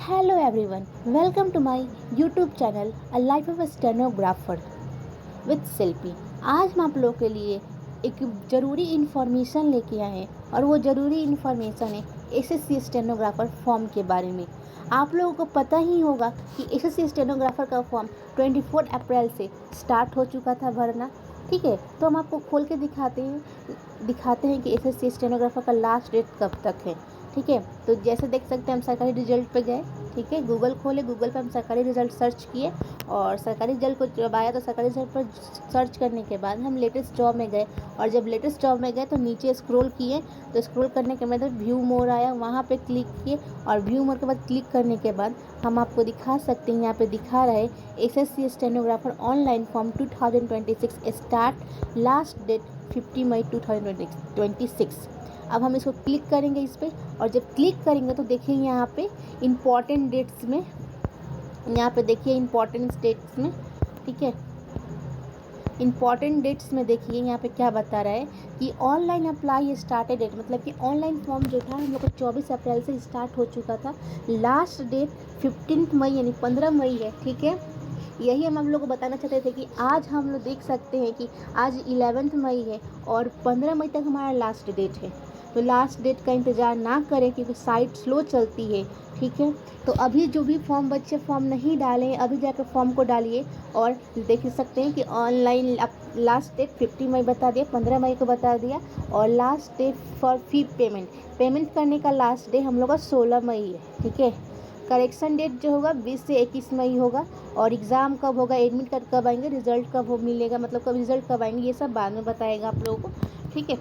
Hello everyone, welcome to my YouTube channel A Life of a Stenographer with शिल्पी। आज हम आप लोगों के लिए एक ज़रूरी इन्फॉर्मेशन लेके आए हैं और वो ज़रूरी इन्फॉर्मेशन है एसएससी स्टेनोग्राफर फॉर्म के बारे में। आप लोगों को पता ही होगा कि एसएससी स्टेनोग्राफर का फॉर्म 24 अप्रैल से स्टार्ट हो चुका था भरना। ठीक है, तो हम आपको खोल के दिखाते हैं कि एसएससी स्टेनोग्राफर का लास्ट डेट कब तक है। ठीक है, तो जैसे देख सकते हैं हम सरकारी रिजल्ट पे गए। ठीक है, गूगल खोले, गूगल पे हम सरकारी रिजल्ट सर्च किए और सरकारी रिजल्ट को जब आया तो सरकारी रिजल्ट पर सर्च करने के बाद हम लेटेस्ट जॉब में गए और जब लेटेस्ट जॉब में गए तो नीचे स्क्रॉल किए तो स्क्रॉल करने के बाद व्यू मोर आया, वहाँ पे क्लिक किए और व्यू मोर के बाद क्लिक करने के बाद हम आपको दिखा सकते हैं, यहाँ पे दिखा रहे SSC stenographer online form 2026 start, last date 50 मई 2026। अब हम इसको क्लिक करेंगे इस पर और जब क्लिक करेंगे तो देखिए यहाँ पे इम्पॉर्टेंट डेट्स में, यहाँ पे देखिए इम्पॉर्टेंट डेट्स में, ठीक है, इम्पॉर्टेंट डेट्स में देखिए यहाँ पे क्या बता रहा है कि ऑनलाइन अप्लाई स्टार्टेड डेट, मतलब कि ऑनलाइन फॉर्म जो था हम लोग को 24 अप्रैल से स्टार्ट हो चुका था। लास्ट डेट 15 मई यानी 15 मई है। ठीक है, यही हम लोग को बताना चाहते थे कि आज हम लोग देख सकते हैं कि आज 11 मई है और 15 मई तक हमारा लास्ट डेट है। तो लास्ट डेट का इंतज़ार ना करें क्योंकि साइट स्लो चलती है। ठीक है, तो अभी जो भी बच्चे फॉर्म नहीं डाले हैं अभी जाकर फॉर्म को डालिए और देख सकते हैं कि ऑनलाइन लास्ट डेट 50 मई बता दिया, 15 मई को बता दिया और last date for fee payment करने का लास्ट डे हम लोग का 16 मई है। ठीक है, करेक्शन डेट जो होगा 20 से 21 मई होगा और एग्ज़ाम कब होगा, एडमिट कार्ड कब आएंगे, रिज़ल्ट कब मिलेगा, मतलब कब रिज़ल्ट कब आएंगे, ये सब बाद में बताएगा आप लोगों को। ठीक है,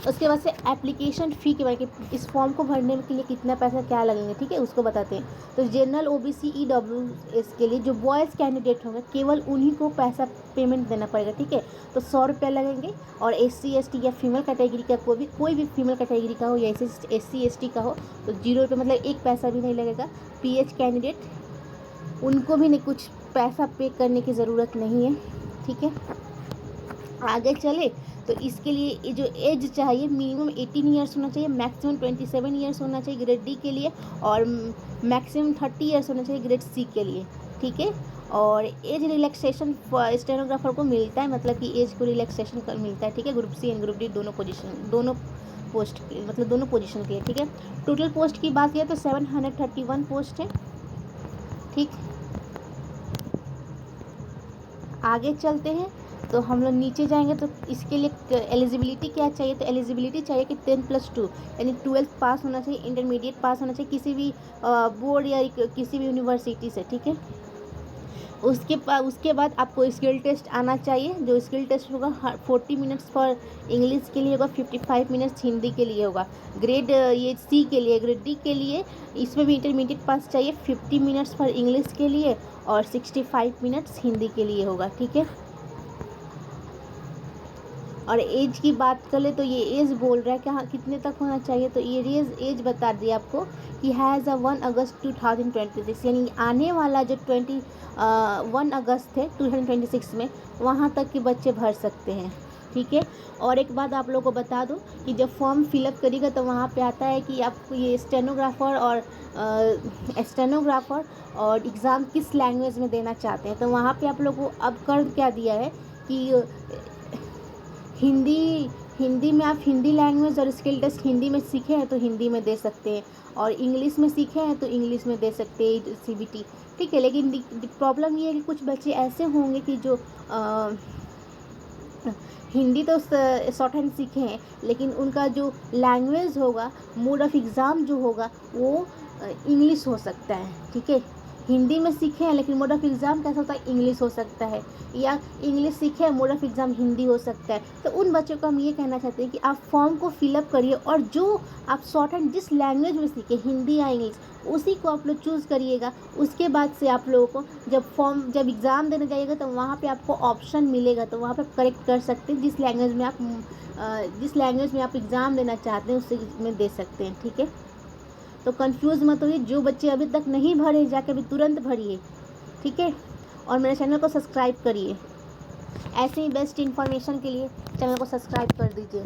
उसके बाद से एप्लीकेशन फ़ी के बारे में, इस फॉर्म को भरने के लिए कितना पैसा क्या लगेंगे, ठीक है, उसको बताते हैं। तो जनरल ओबीसी ईडब्ल्यूएस के लिए जो बॉयज़ कैंडिडेट होंगे केवल उन्हीं को पैसा पेमेंट देना पड़ेगा। ठीक है, तो 100 रुपये लगेंगे और एससी एसटी या फीमेल कैटेगरी का कोई भी फीमेल कैटेगरी का हो या एससी एसटी का हो तो 0 रुपये, मतलब एक पैसा भी नहीं लगेगा। पीएच कैंडिडेट उनको भी नहीं कुछ पैसा पे करने की ज़रूरत नहीं है। ठीक है, आगे चले तो इसके लिए जो एज चाहिए मिनिमम 18 ईयर्स होना चाहिए, मैक्सिमम 27 ईयर्स होना चाहिए ग्रेड डी के लिए और मैक्सिमम 30 ईयर्स होना चाहिए ग्रेड सी के लिए। ठीक है, और एज रिलैक्सेशन स्टेनोग्राफर को मिलता है, मतलब कि एज को रिलैक्सेशन कर मिलता है। ठीक है, group C and group D दोनों पोस्ट मतलब दोनों पोजीशन के लिए। ठीक है, टोटल पोस्ट की बात किया तो 731 पोस्ट है। ठीक, आगे चलते हैं तो हम लोग नीचे जाएंगे तो इसके लिए एलिजिबिलिटी क्या चाहिए, तो एलिजिबिलिटी चाहिए कि 10+2 यानी 12th पास होना चाहिए, इंटरमीडिएट पास होना चाहिए किसी भी बोर्ड या किसी भी यूनिवर्सिटी से। ठीक है, उसके बाद आपको स्किल टेस्ट आना चाहिए, जो स्किल टेस्ट होगा 40 मिनट्स फॉर इंग्लिश के लिए होगा, 55 मिनट्स हिंदी के लिए होगा। ग्रेड ये सी के लिए, ग्रेड डी के लिए इसमें भी इंटरमीडिएट पास चाहिए, 50 मिनट्स फॉर इंग्लिश के लिए और 65 मिनट्स हिंदी के लिए होगा। ठीक है, और एज की बात कर ले तो ये एज बोल रहा है कि हाँ कितने तक होना चाहिए, तो ये एज बता दिया आपको कि हैज़ 1 अगस्त 2026 यानी आने वाला जो 1 अगस्त है 2026 में वहाँ तक के बच्चे भर सकते हैं। ठीक है, और एक बात आप लोगों को बता दूं कि जब फॉर्म फिलअप करिएगा तो वहाँ पे आता है कि आपको ये स्टेनोग्राफर और एग्ज़ाम किस लैंग्वेज में देना चाहते हैं, तो वहाँ पे आप लोगों को अब कर क्या दिया है कि हिंदी में आप हिंदी लैंग्वेज और स्किल टेस्ट हिंदी में सीखे हैं तो हिंदी में दे सकते हैं और इंग्लिश में सीखे हैं तो इंग्लिश में दे सकते हैं सीबीटी। ठीक है, लेकिन प्रॉब्लम ये है कि कुछ बच्चे ऐसे होंगे कि जो हिंदी तो शॉर्ट हैंड सीखे हैं लेकिन उनका जो लैंग्वेज होगा, मोड ऑफ एग्ज़ाम जो होगा वो इंग्लिश हो सकता है। ठीक है, हिंदी में सीखे हैं लेकिन मोड ऑफ एग्ज़ाम कैसा होता है, इंग्लिश हो सकता है, या इंग्लिश सीखे हैं मोड ऑफ एग्ज़ाम हिंदी हो सकता है। तो उन बच्चों को हम ये कहना चाहते हैं कि आप फॉर्म को फिलअप करिए और जो आप शॉर्ट हैंड जिस लैंग्वेज में सीखे, हिंदी या इंग्लिश, उसी को आप लोग चूज़ करिएगा। उसके बाद से आप लोगों को जब एग्ज़ाम देने जाइएगा तो वहाँ पे आपको ऑप्शन मिलेगा, तो वहाँ पे करेक्ट कर सकते हैं जिस लैंग्वेज में आप एग्ज़ाम देना चाहते हैं उससे में दे सकते हैं। ठीक है, तो कंफ्यूज मत होइए, जो बच्चे अभी तक नहीं भरे जाके अभी तुरंत भरिए। ठीक है, और मेरे चैनल को सब्सक्राइब करिए, ऐसे ही बेस्ट इन्फॉर्मेशन के लिए चैनल को सब्सक्राइब कर दीजिए।